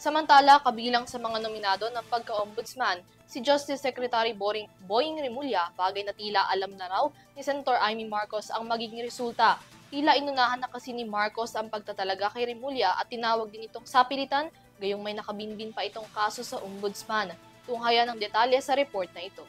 Samantala, kabilang sa mga nominado ng pagka-ombudsman, si Justice Secretary Boying Rimulya, bagay na tila alam na raw ni Senator Amy Marcos ang magiging resulta. Tila inunahan na kasi ni Marcos ang pagtatalaga kay Rimulya at tinawag din itong sapilitan, gayong may nakabinbin pa itong kaso sa ombudsman. Tunghayan ng detalye sa report na ito.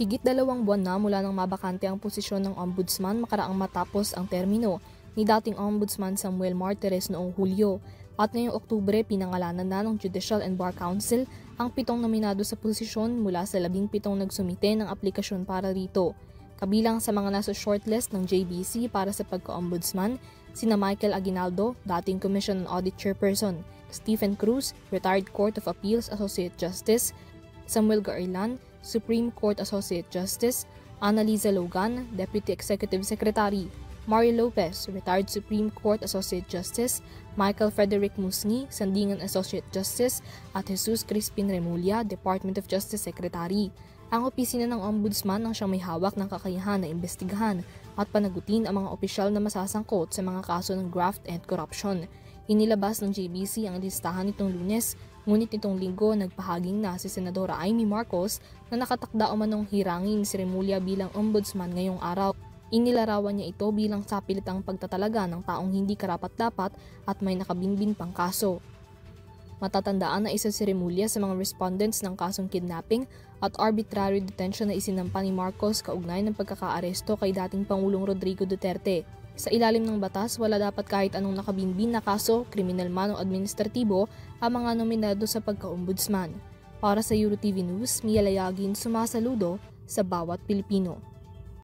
Higit 2 buwan na mula nang mabakante ang posisyon ng ombudsman makaraang matapos ang termino ni dating Ombudsman Samuel Martires noong Hulyo. At ngayong Oktubre, pinangalanan na ng Judicial and Bar Council ang 7 nominado sa posisyon mula sa 17 nagsumite ng aplikasyon para rito. Kabilang sa mga nasa shortlist ng JBC para sa pagka-ombudsman, sina Michael Aguinaldo, dating Commission on Audit Chairperson, Stephen Cruz, Retired Court of Appeals Associate Justice, Samuel Gaarlan, Supreme Court Associate Justice, Annalisa Logan, Deputy Executive Secretary, Mario Lopez, Retired Supreme Court Associate Justice, Michael Frederick Musni, Sandingan Associate Justice, at Jesus Crispin Remulla, Department of Justice Secretary. Ang opisina ng Ombudsman ang siyang may hawak ng kakayahan na imbestigahan at panagutin ang mga opisyal na masasangkot sa mga kaso ng graft and corruption. Inilabas ng JBC ang listahan nitong Lunes, ngunit nitong Linggo nagpahaging na si Senadora Amy Marcos na nakatakda umanong hirangin si Remulla bilang ombudsman ngayong araw. Inilarawan niya ito bilang sapilitang pagtatalaga ng taong hindi karapat-dapat at may nakabinbin pang kaso. Matatandaan na isa si Remulla sa mga respondents ng kasong kidnapping at arbitrary detention na isinampa ni Marcos kaugnay ng pagkakaaresto kay dating Pangulong Rodrigo Duterte. Sa ilalim ng batas, wala dapat kahit anong nakabinbin na kaso, kriminal man o administratibo, ang mga nominado sa pagka-ombudsman. Para sa EuroTV News, Mia Layagin, sumasaludo sa bawat Pilipino.